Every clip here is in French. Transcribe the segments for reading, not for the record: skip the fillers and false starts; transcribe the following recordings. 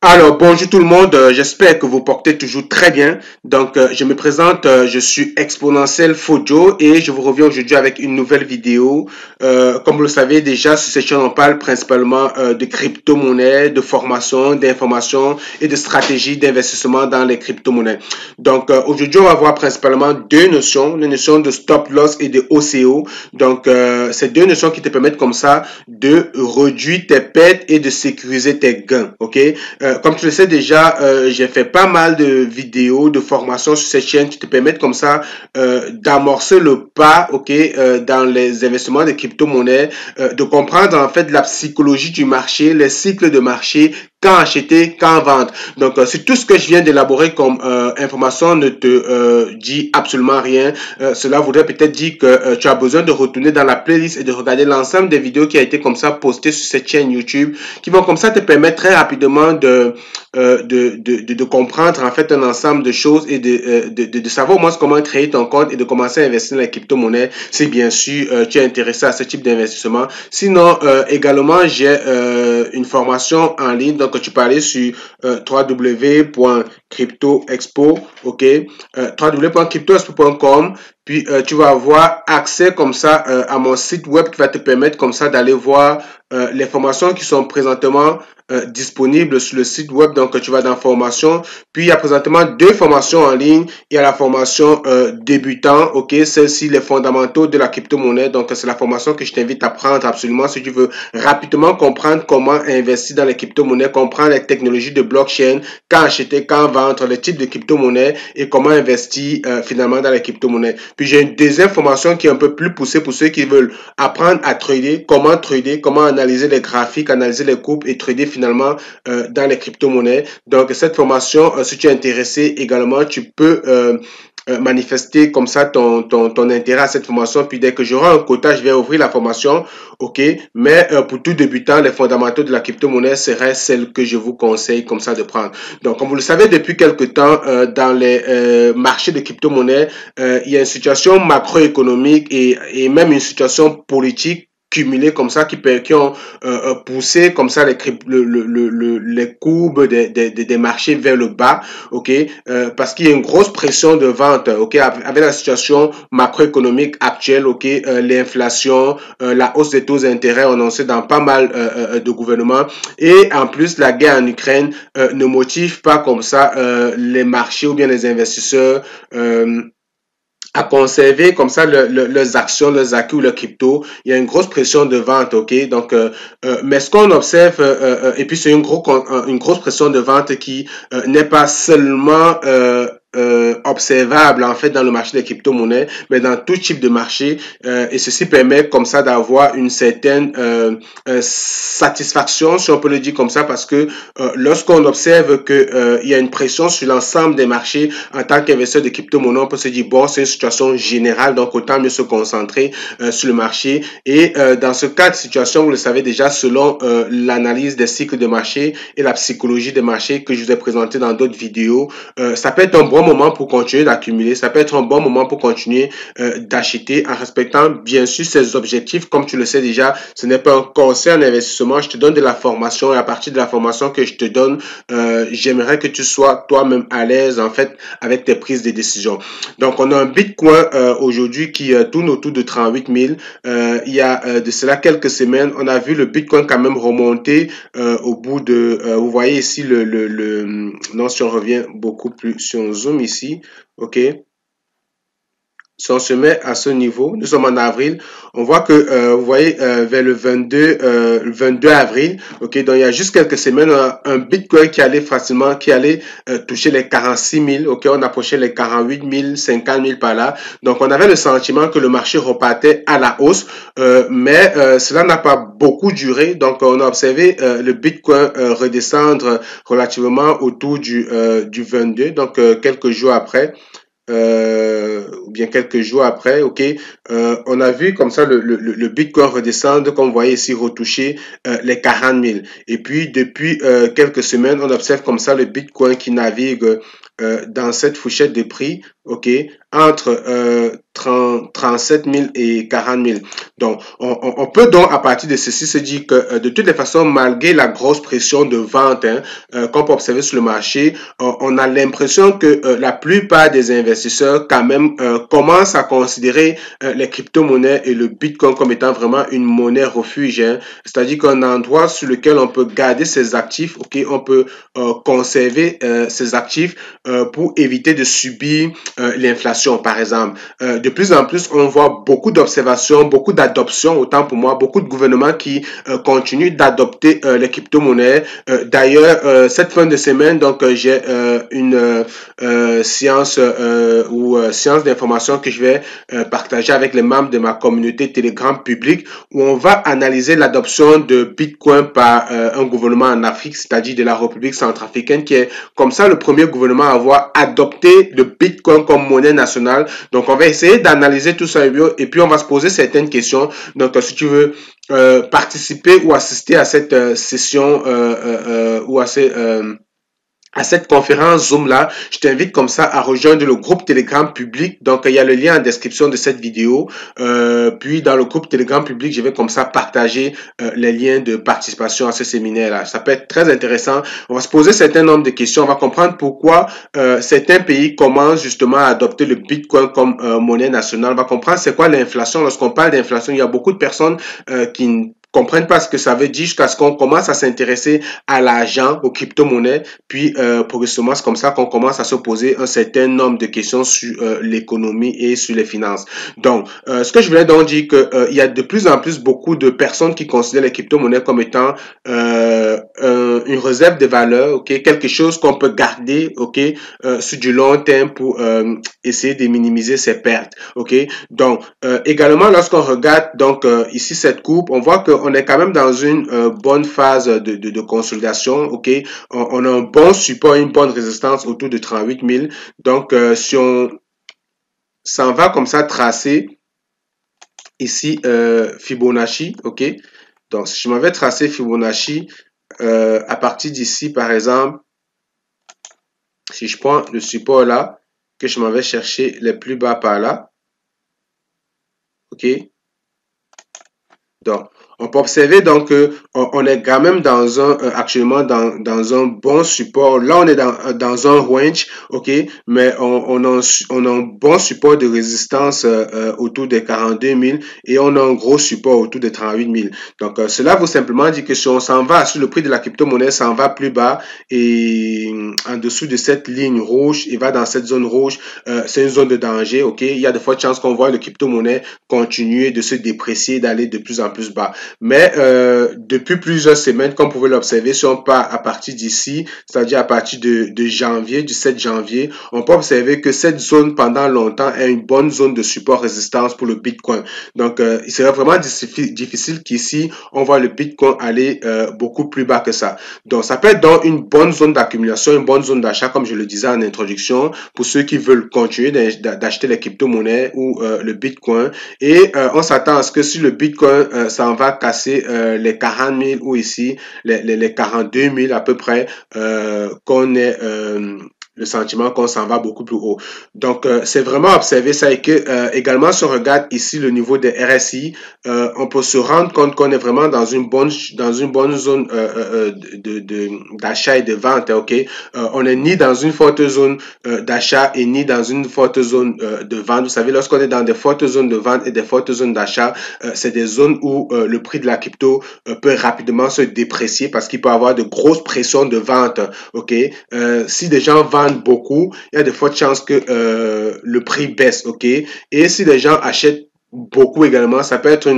Alors, bonjour tout le monde, j'espère que vous portez toujours très bien. Donc, je me présente, je suis Exponentiel Fojo et je vous reviens aujourd'hui avec une nouvelle vidéo. Comme vous le savez déjà, sur cette chaîne, on parle principalement de crypto-monnaies, de formation, d'information et de stratégie d'investissement dans les crypto-monnaies. Donc, aujourd'hui, on va voir principalement deux notions, les notions de stop loss et de OCO. Donc, c'est deux notions qui te permettent comme ça de réduire tes pertes et de sécuriser tes gains, ok? Comme tu le sais déjà, j'ai fait pas mal de vidéos, de formations sur cette chaîne qui te permettent comme ça d'amorcer le pas, ok, dans les investissements de crypto-monnaies, de comprendre en fait la psychologie du marché, les cycles de marché, quand acheter, quand vendre. Donc, si tout ce que je viens d'élaborer comme information ne te dit absolument rien, cela voudrait peut-être dire que tu as besoin de retourner dans la playlist et de regarder l'ensemble des vidéos qui a été comme ça postées sur cette chaîne YouTube, qui vont comme ça te permettre très rapidement de comprendre en fait un ensemble de choses et de savoir au moins comment créer ton compte et de commencer à investir dans les crypto-monnaies si bien sûr tu es intéressé à ce type d'investissement. Sinon, également, j'ai une formation en ligne, donc tu peux aller sur www.cryptoexpo, ok, www.cryptoexpo.com. Puis tu vas avoir accès comme ça à mon site web qui va te permettre comme ça d'aller voir les formations qui sont présentement disponibles sur le site web. Donc tu vas dans formation, puis il y a présentement deux formations en ligne. Il y a la formation débutant, ok, celle-ci les fondamentaux de la crypto-monnaie. Donc c'est la formation que je t'invite à prendre absolument si tu veux rapidement comprendre comment investir dans les crypto-monnaies, comprendre les technologies de blockchain, quand acheter, quand vendre, les types de crypto-monnaies et comment investir finalement dans les crypto-monnaies. Puis j'ai une deuxième formation qui est un peu plus poussée pour ceux qui veulent apprendre à trader, comment analyser les graphiques, analyser les courbes et trader finalement dans les crypto-monnaies. Donc cette formation, si tu es intéressé également, tu peux manifester comme ça ton intérêt à cette formation. Puis dès que j'aurai un quota, je vais ouvrir la formation, ok. Mais pour tout débutant, les fondamentaux de la crypto-monnaie seraient celles que je vous conseille comme ça de prendre. Donc, comme vous le savez depuis quelque temps, dans les marchés de crypto-monnaie, il y a une situation macroéconomique et même une situation politique cumulés comme ça qui ont poussé comme ça les courbes des marchés vers le bas, ok, parce qu'il y a une grosse pression de vente, ok, avec la situation macroéconomique actuelle, ok, l'inflation, la hausse des taux d'intérêt annoncés dans pas mal de gouvernements et en plus la guerre en Ukraine ne motive pas comme ça les marchés ou bien les investisseurs à conserver comme ça leurs actions, leurs acquis ou leurs cryptos. Il y a une grosse pression de vente, ok? Donc, mais ce qu'on observe, et puis c'est une grosse pression de vente qui n'est pas seulement observable en fait dans le marché des crypto-monnaies, mais dans tout type de marché. Et ceci permet comme ça d'avoir une certaine satisfaction, si on peut le dire comme ça, parce que lorsqu'on observe que il y a une pression sur l'ensemble des marchés en tant qu'investisseur de crypto-monnaie, on peut se dire bon, c'est une situation générale, donc autant mieux se concentrer sur le marché. Et dans ce cas de situation, vous le savez déjà, selon l'analyse des cycles de marché et la psychologie des marchés que je vous ai présenté dans d'autres vidéos, ça peut être un bon moment pour continuer d'accumuler, ça peut être un bon moment pour continuer d'acheter en respectant bien sûr ses objectifs. Comme tu le sais déjà, ce n'est pas un conseil en investissement, je te donne de la formation et à partir de la formation que je te donne, j'aimerais que tu sois toi-même à l'aise en fait avec tes prises de décision. Donc on a un Bitcoin aujourd'hui qui tourne autour de 38 000. Il y a de cela quelques semaines, on a vu le Bitcoin quand même remonter au bout de, vous voyez ici non, si on revient beaucoup plus, si on zoom ici, ok, si on se met à ce niveau, nous sommes en avril, on voit que, vous voyez, vers le 22 avril, ok, donc il y a juste quelques semaines, un Bitcoin qui allait facilement, qui allait toucher les 46 000, ok, on approchait les 48 000, 50 000 par là. Donc on avait le sentiment que le marché repartait à la hausse, mais cela n'a pas beaucoup duré. Donc on a observé le Bitcoin redescendre relativement autour du 22, donc quelques jours après ou bien quelques jours après, ok, on a vu comme ça le Bitcoin redescendre, comme vous voyez ici, retoucher les 40 000. Et puis, depuis quelques semaines, on observe comme ça le Bitcoin qui navigue dans cette fourchette de prix, ok, entre 37 000 et 40 000. Donc, on peut donc à partir de ceci se dire que de toutes les façons, malgré la grosse pression de vente qu'on peut observer sur le marché, on a l'impression que la plupart des investisseurs quand même commencent à considérer les crypto-monnaies et le Bitcoin comme étant vraiment une monnaie refuge. Hein. C'est-à-dire qu'un endroit sur lequel on peut garder ses actifs, ok, on peut conserver ses actifs pour éviter de subir l'inflation, par exemple. De plus en plus, on voit beaucoup d'observations, beaucoup d'adoptions, autant pour moi, beaucoup de gouvernements qui continuent d'adopter les crypto-monnaies. D'ailleurs, cette fin de semaine, donc j'ai une séance ou séance d'information que je vais partager avec les membres de ma communauté Telegram publique où on va analyser l'adoption de Bitcoin par un gouvernement en Afrique, c'est-à-dire de la République centrafricaine, qui est comme ça le premier gouvernement à avoir adopté le Bitcoin comme monnaie nationale. Donc, on va essayer d'analyser tout ça et puis on va se poser certaines questions. Donc, si tu veux participer ou assister à cette session ou à cette conférence Zoom là, je t'invite comme ça à rejoindre le groupe Telegram public. Donc, il y a le lien en description de cette vidéo. Puis, dans le groupe Telegram public, je vais comme ça partager les liens de participation à ce séminaire là. Ça peut être très intéressant. On va se poser certains nombres de questions. On va comprendre pourquoi certains pays commencent justement à adopter le Bitcoin comme monnaie nationale. On va comprendre c'est quoi l'inflation. Lorsqu'on parle d'inflation, il y a beaucoup de personnes qui comprennent pas ce que ça veut dire jusqu'à ce qu'on commence à s'intéresser à l'argent, aux crypto-monnaies, puis progressivement c'est comme ça qu'on commence à se poser un certain nombre de questions sur l'économie et sur les finances. Donc, ce que je voulais donc dire que il y a de plus en plus beaucoup de personnes qui considèrent les crypto-monnaies comme étant une réserve de valeur, ok, quelque chose qu'on peut garder, ok, sur du long terme pour essayer de minimiser ses pertes, ok. Donc, également lorsqu'on regarde donc ici cette courbe, on voit qu'on est quand même dans une bonne phase de consolidation, ok. On a un bon support, une bonne résistance autour de 38 000. Donc, si on s'en va comme ça tracer ici Fibonacci, ok. Donc, si je m'avais tracé Fibonacci à partir d'ici, par exemple, si je prends le support là, que je m'avais cherché les plus bas par là, ok. Donc, on peut observer donc on est quand même dans un actuellement dans un bon support. Là, on est dans un range, ok, mais on a un bon support de résistance autour des 42 000 et on a un gros support autour des 38 000. Donc, cela veut simplement dire que si on s'en va sur le prix de la crypto-monnaie, s'en va plus bas et en dessous de cette ligne rouge, il va dans cette zone rouge, c'est une zone de danger, ok. Il y a de fortes chances qu'on voit le crypto-monnaie continuer de se déprécier, d'aller de plus en plus bas. Mais depuis plusieurs semaines, comme vous pouvez l'observer, si on part à partir d'ici, c'est-à-dire à partir de janvier, du 7 janvier, on peut observer que cette zone pendant longtemps est une bonne zone de support-résistance pour le Bitcoin. Donc, il serait vraiment difficile qu'ici, on voit le Bitcoin aller beaucoup plus bas que ça. Donc, ça peut être donc une bonne zone d'accumulation, une bonne zone d'achat, comme je le disais en introduction, pour ceux qui veulent continuer d'acheter les crypto-monnaies ou le Bitcoin. Et on s'attend à ce que si le Bitcoin s'en va casser les 40 000 ou ici les 42 000 à peu près, qu'on ait le sentiment qu'on s'en va beaucoup plus haut. Donc, c'est vraiment observer ça et que également, si on regarde ici le niveau des RSI, on peut se rendre compte qu'on est vraiment dans une bonne zone d'achat et de vente, ok? On est ni dans une forte zone d'achat et ni dans une forte zone de vente. Vous savez, lorsqu'on est dans des fortes zones de vente et des fortes zones d'achat, c'est des zones où le prix de la crypto peut rapidement se déprécier parce qu'il peut y avoir de grosses pressions de vente, ok? Si des gens vendent beaucoup, il y a de fortes chances que le prix baisse, ok? Et si les gens achètent beaucoup également, ça peut être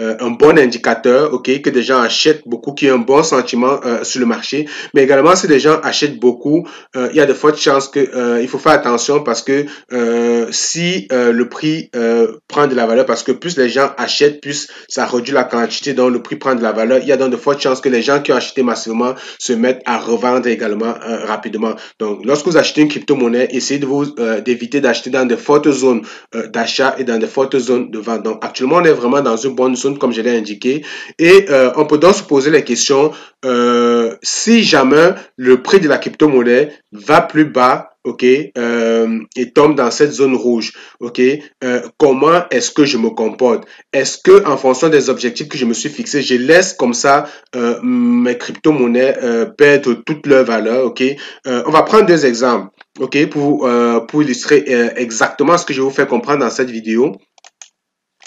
un bon indicateur, ok, que des gens achètent beaucoup, qui a un bon sentiment sur le marché. Mais également, si des gens achètent beaucoup, il y a de fortes chances que il faut faire attention parce que si le prix prend de la valeur, parce que plus les gens achètent, plus ça réduit la quantité, donc le prix prend de la valeur. Il y a donc de fortes chances que les gens qui ont acheté massivement se mettent à revendre également rapidement. Donc, lorsque vous achetez une crypto-monnaie, essayez d'éviter d'acheter dans de fortes zones d'achat et dans de fortes zones de vente. Donc, actuellement, on est vraiment dans une bonne zone fonctionne comme je l'ai indiqué. Et on peut donc se poser la question, si jamais le prix de la crypto-monnaie va plus bas, ok, et tombe dans cette zone rouge, ok, comment est-ce que je me comporte? Est-ce que en fonction des objectifs que je me suis fixé, je laisse comme ça mes crypto-monnaies perdre toute leur valeur, ok? On va prendre deux exemples, ok, pour illustrer exactement ce que je vais vous faire comprendre dans cette vidéo.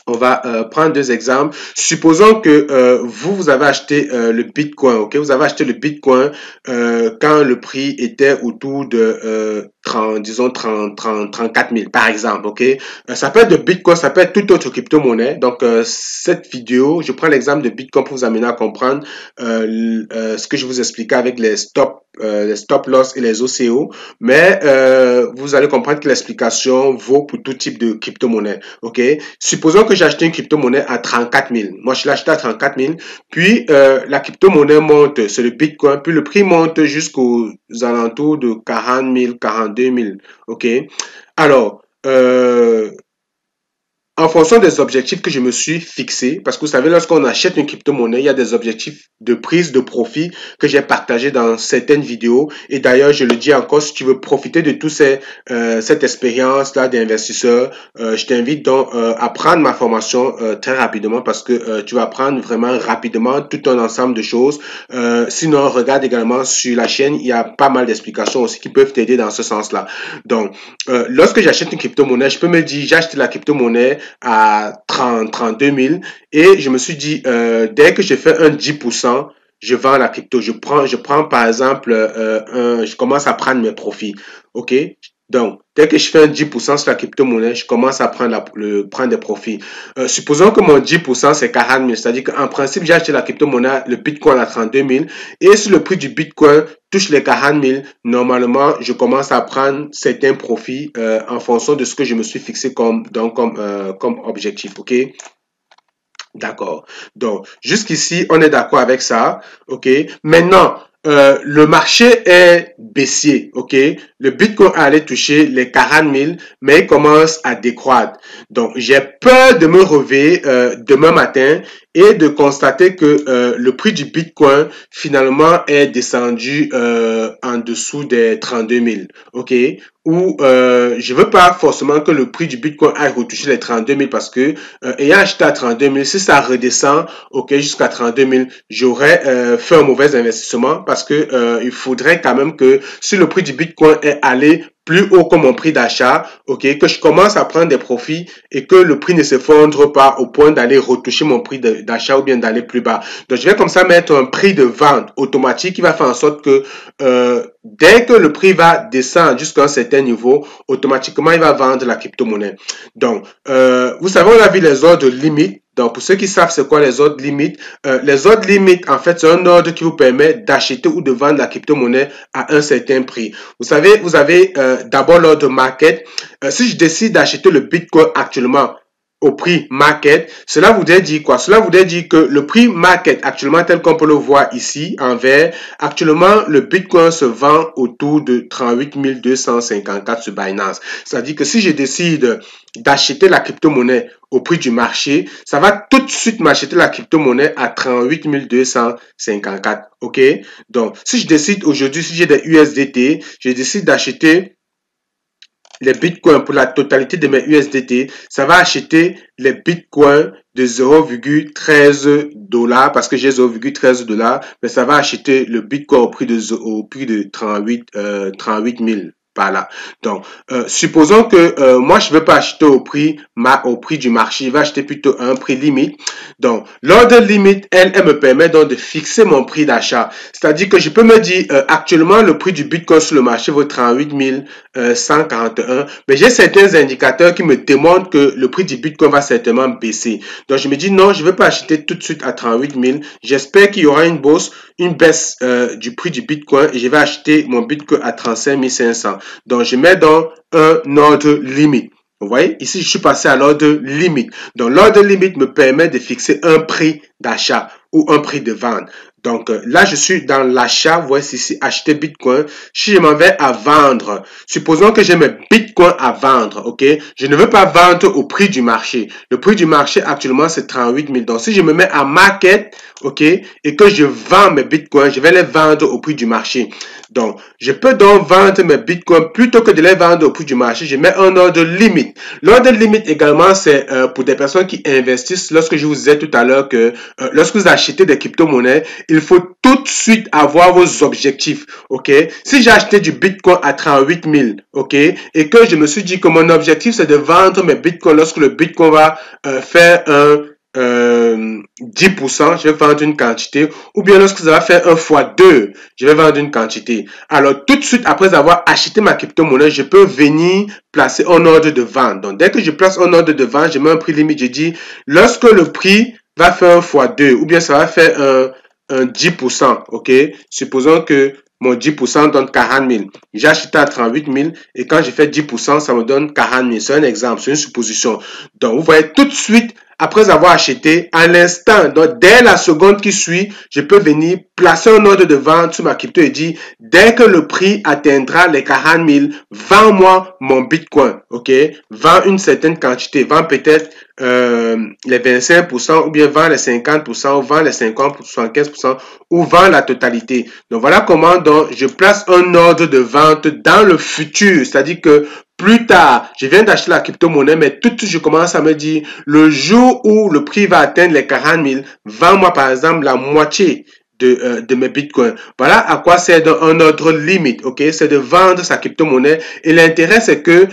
On va prendre deux exemples. Supposons que vous avez acheté le Bitcoin, ok? Vous avez acheté le Bitcoin quand le prix était autour de 34 000 par exemple, ok? Ça peut être de Bitcoin, ça peut être toute autre crypto-monnaie. Donc, cette vidéo, je prends l'exemple de Bitcoin pour vous amener à comprendre ce que je vous expliquais avec les stop loss et les OCO. Mais vous allez comprendre que l'explication vaut pour tout type de crypto-monnaie, ok? Supposons que j'ai acheté une crypto-monnaie à 34 000. Moi, je l'ai acheté à 34 000. Puis, la crypto-monnaie monte, c'est le Bitcoin. Puis, le prix monte jusqu'aux alentours de 40 000, 42 000. OK? Alors, en fonction des objectifs que je me suis fixés, parce que vous savez, lorsqu'on achète une crypto-monnaie, il y a des objectifs de prise de profit que j'ai partagé dans certaines vidéos. Et d'ailleurs, je le dis encore, si tu veux profiter de cette expérience-là d'investisseur, je t'invite donc à prendre ma formation très rapidement parce que tu vas apprendre vraiment rapidement tout un ensemble de choses. Sinon, regarde également sur la chaîne, il y a pas mal d'explications aussi qui peuvent t'aider dans ce sens-là. Donc, lorsque j'achète une crypto-monnaie, je peux me dire, j'ai acheté la crypto-monnaie à 32 000 et je me suis dit, dès que j'ai fait un 10%, je vends la crypto. Je prends par exemple, je commence à prendre mes profits. OK? Donc, dès que je fais un 10% sur la crypto-monnaie, je commence à prendre des profits. Supposons que mon 10%, c'est 40 000. C'est-à-dire qu'en principe, j'ai acheté la crypto-monnaie, le Bitcoin à 32 000. Et si le prix du Bitcoin touche les 40 000, normalement, je commence à prendre certains profits en fonction de ce que je me suis fixé comme objectif. OK? D'accord. Donc, jusqu'ici, on est d'accord avec ça. OK? Maintenant, le marché est baissier, ok? Le Bitcoin allait toucher les 40 000, mais il commence à décroître. Donc, j'ai peur de me réveiller demain matin et de constater que le prix du Bitcoin finalement est descendu en dessous des 32 000, ok? Ou je veux pas forcément que le prix du Bitcoin aille retoucher les 32 000 parce que ayant acheté à 32 000, si ça redescend, ok, jusqu'à 32 000, j'aurais fait un mauvais investissement parce que il faudrait quand même que si le prix du Bitcoin est allé plus haut que mon prix d'achat, ok, que je commence à prendre des profits et que le prix ne s'effondre pas au point d'aller retoucher mon prix d'achat ou bien d'aller plus bas. Donc, je vais comme ça mettre un prix de vente automatique qui va faire en sorte que dès que le prix va descendre jusqu'à un certain niveau, automatiquement, il va vendre la crypto-monnaie. Donc, vous savez, on a vu les ordres limites. Donc, pour ceux qui savent c'est quoi les ordres limites, les ordres limites, en fait, c'est un ordre qui vous permet d'acheter ou de vendre la crypto-monnaie à un certain prix. Vous savez, vous avez d'abord l'ordre market. Si je décide d'acheter le Bitcoin actuellement au prix market, cela voudrait dire quoi? Cela voudrait dire que le prix market actuellement tel qu'on peut le voir ici en vert, actuellement le Bitcoin se vend autour de 38 254 sur Binance. C'est-à-dire que si je décide d'acheter la crypto-monnaie au prix du marché, ça va tout de suite m'acheter la crypto-monnaie à 38 254. OK? Donc, si je décide aujourd'hui, si j'ai des USDT, je décide d'acheter les bitcoins pour la totalité de mes USDT, ça va acheter les bitcoins de 0,13 $ parce que j'ai 0,13 $, mais ça va acheter le bitcoin au prix de 38 000 par là. Donc, supposons que moi, je ne veux pas acheter au prix du marché, je vais acheter plutôt à un prix limite. Donc, l'ordre limite, elle me permet donc de fixer mon prix d'achat. C'est-à-dire que je peux me dire, actuellement, le prix du Bitcoin sur le marché vaut 38 141, mais j'ai certains indicateurs qui me démontrent que le prix du Bitcoin va certainement baisser. Donc, je me dis, non, je ne veux pas acheter tout de suite à 38 000. J'espère qu'il y aura une baisse du prix du Bitcoin et je vais acheter mon Bitcoin à 35 500. Donc, je mets donc un ordre limite. Vous voyez, ici, je suis passé à l'ordre limite. Donc, l'ordre limite me permet de fixer un prix d'achat ou un prix de vente. Donc là, je suis dans l'achat, voici ici, acheter Bitcoin. Si je m'en vais à vendre, supposons que j'ai mes Bitcoins à vendre, ok? Je ne veux pas vendre au prix du marché. Le prix du marché actuellement, c'est 38 000. Donc si je me mets à market, ok, et que je vends mes Bitcoins, je vais les vendre au prix du marché. Donc, je peux donc vendre mes Bitcoins plutôt que de les vendre au prix du marché. Je mets un ordre limite. L'ordre limite également, c'est pour des personnes qui investissent. Lorsque je vous disais tout à l'heure que lorsque vous achetez des crypto-monnaies, il faut tout de suite avoir vos objectifs. Ok? Si j'ai acheté du Bitcoin à 38 000, ok, et que je me suis dit que mon objectif c'est de vendre mes Bitcoins lorsque le Bitcoin va faire un 10%, je vais vendre une quantité, ou bien lorsque ça va faire un fois 2, je vais vendre une quantité. Alors, tout de suite, après avoir acheté ma crypto-monnaie, je peux venir placer un ordre de vente. Donc, dès que je place un ordre de vente, je mets un prix limite, je dis, lorsque le prix va faire un fois 2, ou bien ça va faire un 10%, ok? Supposons que mon 10% donne 40 000. J'ai acheté à 38 000 et quand je fais 10%, ça me donne 40 000. C'est un exemple, c'est une supposition. Donc, vous voyez tout de suite, après avoir acheté, à l'instant, donc dès la seconde qui suit, je peux venir placer un ordre de vente sur ma crypto et dire, dès que le prix atteindra les 40 000, vends-moi mon Bitcoin, ok? Vends une certaine quantité, vends peut-être les 25% ou bien vends les 50% ou vends les 50%, 75% ou vends la totalité. Donc voilà comment donc je place un ordre de vente dans le futur, c'est-à-dire que plus tard, je viens d'acheter la crypto-monnaie, mais tout de suite, je commence à me dire, le jour où le prix va atteindre les 40 000, vends-moi par exemple la moitié de mes bitcoins. Voilà à quoi sert un ordre limite, ok? C'est de vendre sa crypto-monnaie. Et l'intérêt, c'est que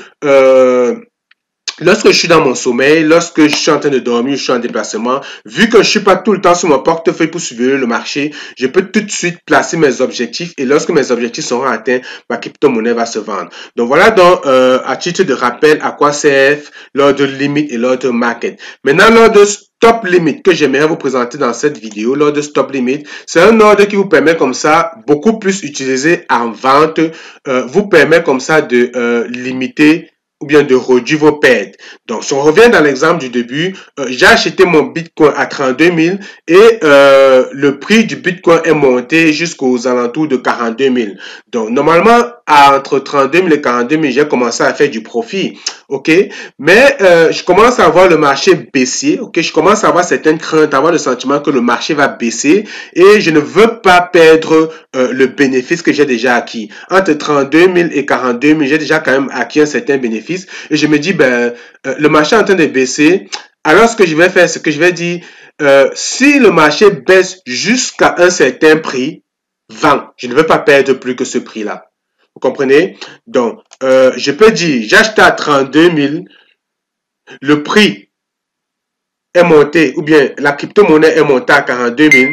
lorsque je suis dans mon sommeil, lorsque je suis en train de dormir, je suis en déplacement, vu que je suis pas tout le temps sur mon portefeuille pour suivre le marché, je peux tout de suite placer mes objectifs et lorsque mes objectifs seront atteints, ma crypto-monnaie va se vendre. Donc voilà donc à titre de rappel à quoi sert l'ordre limite et l'ordre market. Maintenant l'ordre stop limit que j'aimerais vous présenter dans cette vidéo, l'ordre stop limit, c'est un ordre qui vous permet comme ça, beaucoup plus utilisé en vente, vous permet comme ça de limiter ou bien de réduire vos pertes. Donc, si on revient dans l'exemple du début, j'ai acheté mon Bitcoin à 32 000 et le prix du Bitcoin est monté jusqu'aux alentours de 42 000. Donc, normalement, entre 32 000 et 42 000, j'ai commencé à faire du profit, ok? Mais je commence à voir le marché baisser, ok? Je commence à avoir certaines craintes, à avoir le sentiment que le marché va baisser et je ne veux pas perdre le bénéfice que j'ai déjà acquis. Entre 32 000 et 42 000, j'ai déjà quand même acquis un certain bénéfice et je me dis, le marché est en train de baisser. Alors, ce que je vais faire, c'est que je vais dire, si le marché baisse jusqu'à un certain prix, vends. Je ne veux pas perdre plus que ce prix-là. Vous comprenez? Donc, je peux dire, j'ai acheté à 32 000, le prix est monté, ou bien la crypto-monnaie est montée à 42 000.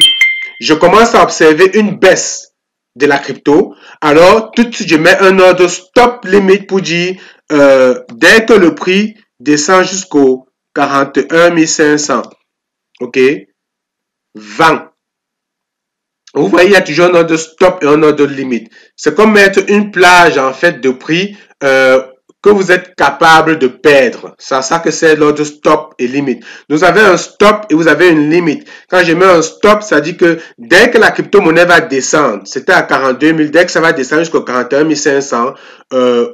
Je commence à observer une baisse de la crypto. Alors, tout de suite, je mets un ordre stop limite pour dire, dès que le prix descend jusqu'au 41 500, ok, vends. Vous voyez, il y a toujours un ordre stop et un ordre limite. C'est comme mettre une plage, en fait, de prix que vous êtes capable de perdre. C'est ça que c'est l'ordre stop et limite. Vous avez un stop et vous avez une limite. Quand je mets un stop, ça dit que dès que la crypto-monnaie va descendre, c'était à 42 000, dès que ça va descendre jusqu'au 41 500,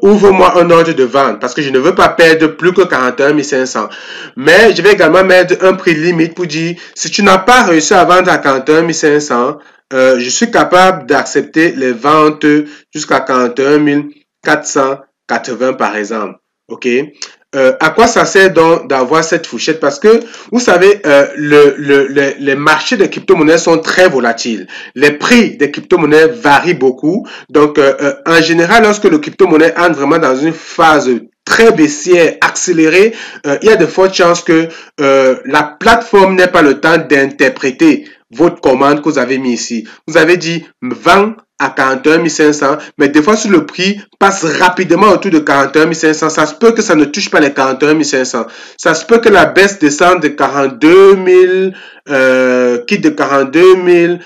ouvre-moi un ordre de vente parce que je ne veux pas perdre plus que 41 500. Mais je vais également mettre un prix limite pour dire, si tu n'as pas réussi à vendre à 41 500, je suis capable d'accepter les ventes jusqu'à 41 480 par exemple. Ok? À quoi ça sert donc d'avoir cette fourchette? Parce que vous savez, les marchés de crypto-monnaies sont très volatiles. Les prix des crypto-monnaies varient beaucoup. Donc, en général, lorsque le crypto-monnaie entre vraiment dans une phase très baissière, accélérée, il y a de fortes chances que la plateforme n'ait pas le temps d'interpréter votre commande que vous avez mis ici. Vous avez dit, vends à 41 500, mais des fois si le prix passe rapidement autour de 41 500, ça se peut que ça ne touche pas les 41 500. Ça se peut que la baisse descende de 42 000, quitte de 42 000,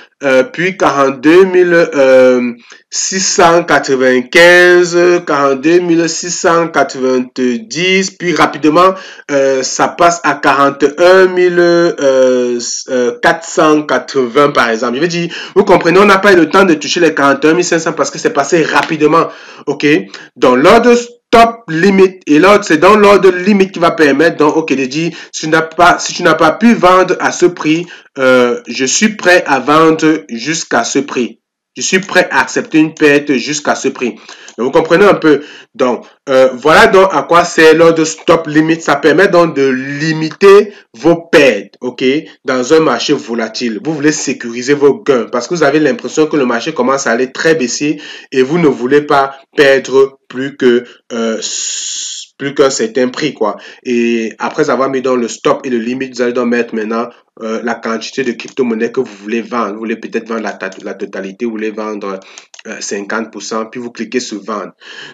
puis 42 695, 42 690, puis rapidement, ça passe à 41 480 par exemple. Je veux dire, vous comprenez, on n'a pas eu le temps de toucher les 41 500 parce que c'est passé rapidement, ok? Donc, l'ordre stop limite, et l'ordre, c'est dans l'ordre limite qui va permettre, donc, ok, de dire, si tu n'as pas pu vendre à ce prix, je suis prêt à vendre jusqu'à ce prix. Je suis prêt à accepter une perte jusqu'à ce prix. Donc, vous comprenez un peu. Donc, voilà donc à quoi c'est l'ordre stop limit. Ça permet donc de limiter vos pertes, ok, dans un marché volatile. Vous voulez sécuriser vos gains parce que vous avez l'impression que le marché commence à aller très baissier et vous ne voulez pas perdre plus qu'un certain prix, quoi. Et après avoir mis dans le stop et le limite, vous allez donc mettre maintenant la quantité de crypto-monnaie que vous voulez vendre. Vous voulez peut-être vendre la totalité, vous voulez vendre 50%, puis vous cliquez sur vendre.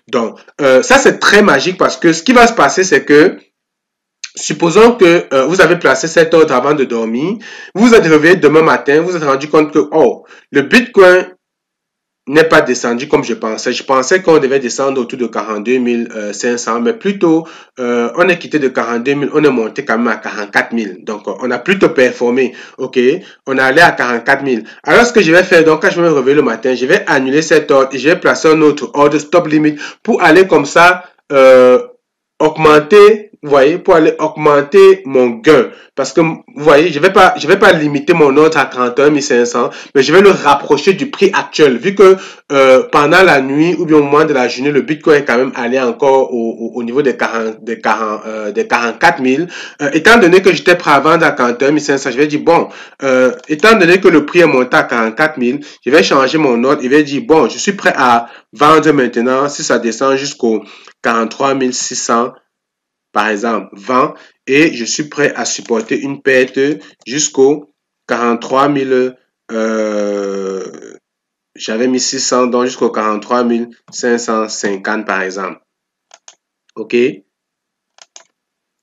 Donc, ça c'est très magique parce que ce qui va se passer, c'est que supposons que vous avez placé cet ordre avant de dormir, vous vous êtes réveillé demain matin, vous vous êtes rendu compte que, oh, le Bitcoin n'est pas descendu comme je pensais. Je pensais qu'on devait descendre autour de 42 500, mais plutôt, on est quitté de 42 000, on est monté quand même à 44 000. Donc, on a plutôt performé, ok? On est allé à 44 000. Alors, ce que je vais faire, donc, quand je vais me réveiller le matin, je vais annuler cet ordre et je vais placer un autre ordre stop limit pour aller comme ça, augmenter, vous voyez, pour aller augmenter mon gain. Parce que, vous voyez, je vais pas limiter mon ordre à 31 500, mais je vais le rapprocher du prix actuel. Vu que pendant la nuit ou bien au moment de la journée, le Bitcoin est quand même allé encore au niveau des 44 000. Étant donné que j'étais prêt à vendre à 41 500, je vais dire, bon, étant donné que le prix est monté à 44 000, je vais changer mon ordre. Je vais dire, bon, je suis prêt à vendre maintenant si ça descend jusqu'au 43 600, par exemple, 20, et je suis prêt à supporter une perte jusqu'au 43 000, j'avais mis 600, donc jusqu'au 43 550, par exemple. OK?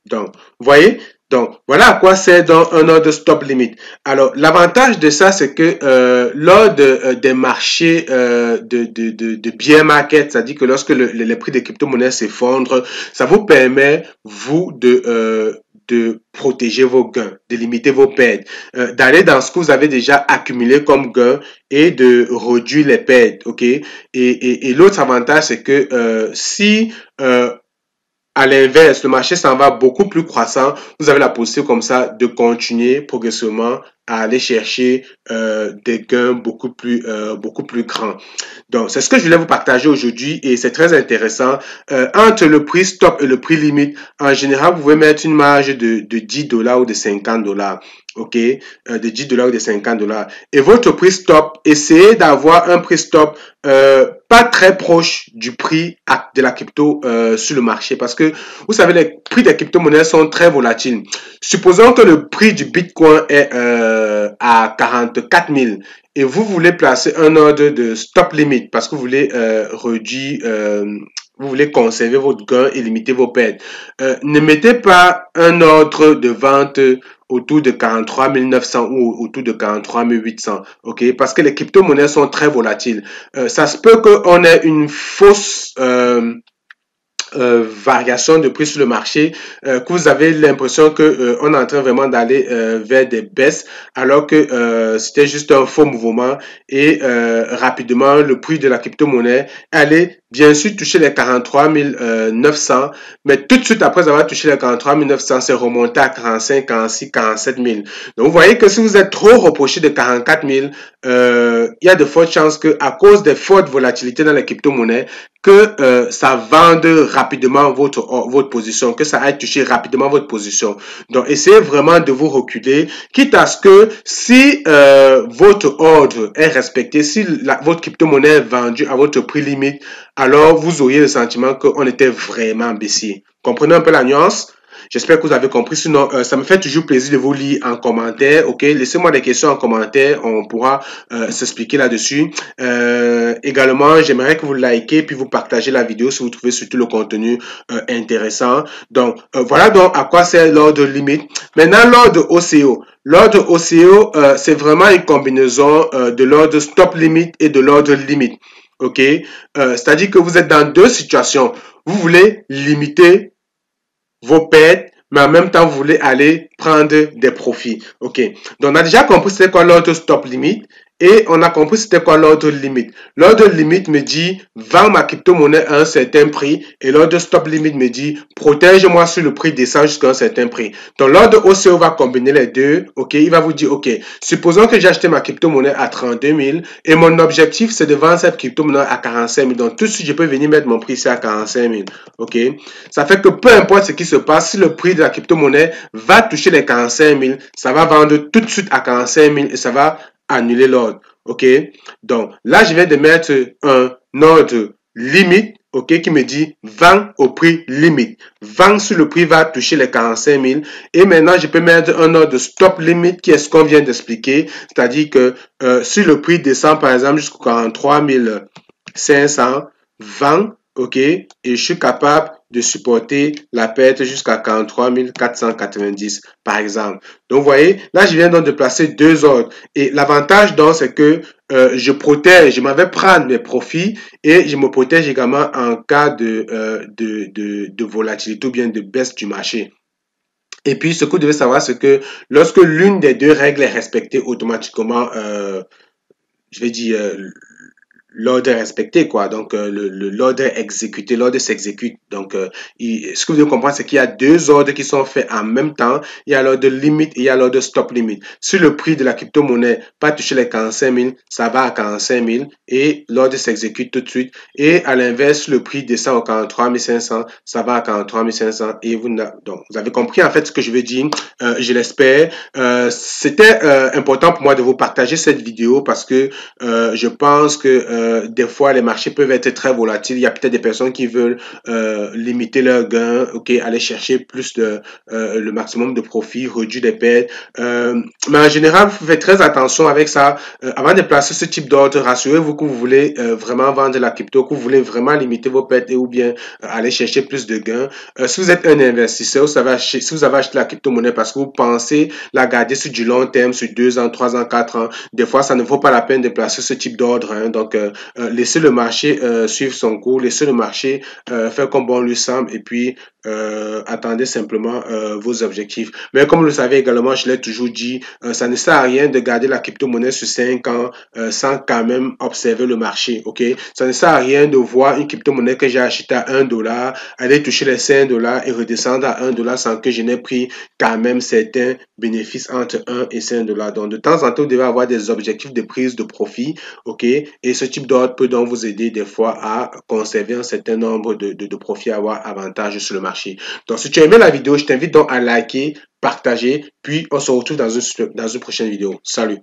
Donc, vous voyez? Donc, voilà à quoi c'est dans un ordre stop limit. Alors, l'avantage de ça, c'est que lors des marchés de bear market, c'est-à-dire que lorsque les prix des crypto-monnaies s'effondrent, ça vous permet, vous, de protéger vos gains, de limiter vos pertes, d'aller dans ce que vous avez déjà accumulé comme gains et de réduire les pertes, ok? Et l'autre avantage, c'est que si à l'inverse, le marché s'en va beaucoup plus croissant. Vous avez la possibilité comme ça de continuer progressivement à aller chercher des gains beaucoup plus grands. Donc, c'est ce que je voulais vous partager aujourd'hui et c'est très intéressant. Entre le prix stop et le prix limite, en général, vous pouvez mettre une marge de 10 $ ou de 50 $. OK, de 10 $ ou de 50 $. Et votre prix stop, essayez d'avoir un prix stop pas très proche du prix de la crypto sur le marché parce que vous savez les prix des crypto-monnaies sont très volatiles. Supposons que le prix du Bitcoin est à 44 000 et vous voulez placer un ordre de stop limit parce que vous voulez réduire vous voulez conserver votre gain et limiter vos pertes. Ne mettez pas un ordre de vente autour de 43 900 ou autour de 43 800, ok? Parce que les crypto-monnaies sont très volatiles. Ça se peut qu'on ait une fausse variation de prix sur le marché, que vous avez l'impression que on est en train vraiment d'aller vers des baisses, alors que c'était juste un faux mouvement et rapidement le prix de la crypto-monnaie allait bien sûr toucher les 43 900, mais tout de suite après avoir touché les 43 900, c'est remonté à 45, 46, 47 000. Donc vous voyez que si vous êtes trop reproché de 44 000, il y a de fortes chances que à cause des fortes volatilités dans les crypto-monnaies, que ça vende rapidement votre position, que ça aille toucher rapidement votre position. Donc, essayez vraiment de vous reculer, quitte à ce que si votre ordre est respecté, si votre crypto-monnaie est vendue à votre prix limite, alors vous auriez le sentiment qu'on était vraiment baissier. Comprenez un peu la nuance? J'espère que vous avez compris. Sinon, ça me fait toujours plaisir de vous lire en commentaire. Ok, laissez-moi des questions en commentaire. On pourra s'expliquer là-dessus. Également, j'aimerais que vous likez puis vous partagez la vidéo si vous trouvez surtout le contenu intéressant. Donc, voilà donc à quoi sert l'ordre limite. Maintenant, l'ordre OCO. L'ordre OCO, c'est vraiment une combinaison de l'ordre stop limit et de l'ordre limite. Ok, c'est-à-dire que vous êtes dans deux situations. Vous voulez limiter vos pertes, mais en même temps, vous voulez aller prendre des profits. OK. Donc, on a déjà compris c'était quoi l'ordre stop limite et on a compris c'était quoi l'ordre limite. L'ordre limite me dit, vends ma crypto-monnaie à un certain prix et l'ordre stop limite me dit, protège-moi sur le prix descend jusqu'à un certain prix. Donc, l'ordre OCO va combiner les deux. OK. Il va vous dire, OK, supposons que j'ai acheté ma crypto-monnaie à 32 000 et mon objectif, c'est de vendre cette crypto-monnaie à 45 000. Donc, tout de suite, je peux venir mettre mon prix ici à 45 000. OK. Ça fait que peu importe ce qui se passe, si le prix de la crypto-monnaie va toucher les 45 000, ça va vendre tout de suite à 45 000 et ça va annuler l'ordre. OK? Donc, là, je viens de mettre un ordre limite, OK, qui me dit vends au prix limite. Vends si le prix va toucher les 45 000. Et maintenant, je peux mettre un ordre stop limite qui est ce qu'on vient d'expliquer. C'est-à-dire que si le prix descend, par exemple, jusqu'à 43 500, vends. OK, et je suis capable de supporter la perte jusqu'à 43 490 par exemple. Donc, vous voyez, là, je viens donc de placer deux ordres. Et l'avantage donc, c'est que je protège, je m'en vais prendre mes profits et je me protège également en cas de volatilité ou bien de baisse du marché. Et puis, ce que vous devez savoir, c'est que lorsque l'une des deux règles est respectée automatiquement, je vais dire, l'ordre est respecté, quoi. Donc, l'ordre est exécuté, l'ordre s'exécute. Donc, ce que vous devez comprendre, c'est qu'il y a deux ordres qui sont faits en même temps. Il y a l'ordre limite et il y a l'ordre stop limite. Si le prix de la crypto-monnaie va toucher les 45 000, ça va à 45 000 et l'ordre s'exécute tout de suite. Et à l'inverse, le prix descend au 43 500, ça va à 43 500 et donc, vous avez compris en fait ce que je veux dire. Je l'espère. C'était important pour moi de vous partager cette vidéo parce que je pense que des fois les marchés peuvent être très volatiles. Il y a peut-être des personnes qui veulent limiter leurs gains, ok, aller chercher plus de le maximum de profit, réduire des pertes. Mais en général, vous faites très attention avec ça. Avant de placer ce type d'ordre, rassurez-vous que vous voulez vraiment vendre la crypto, que vous voulez vraiment limiter vos pertes et ou bien aller chercher plus de gains. Si vous êtes un investisseur, si vous avez acheté la crypto-monnaie parce que vous pensez la garder sur du long terme, sur 2 ans, 3 ans, 4 ans, des fois, ça ne vaut pas la peine de placer ce type d'ordre. Hein. Donc, laissez le marché suivre son cours, laissez le marché faire comme bon lui semble et puis attendez simplement vos objectifs. Mais comme vous le savez également, je l'ai toujours dit, ça ne sert à rien de garder la crypto-monnaie sur 5 ans sans quand même observer le marché. Ok, ça ne sert à rien de voir une crypto-monnaie que j'ai achetée à $1, aller toucher les $5 et redescendre à $1 sans que je n'ai pris quand même certains bénéfices entre 1 et $5. Donc, de temps en temps, vous devez avoir des objectifs de prise de profit. Ok, et ce type d'ordre peut donc vous aider des fois à conserver un certain nombre de profits, à avoir avantage sur le marché. Donc, si tu as aimé la vidéo, je t'invite donc à liker, partager, puis on se retrouve dans une prochaine vidéo. Salut!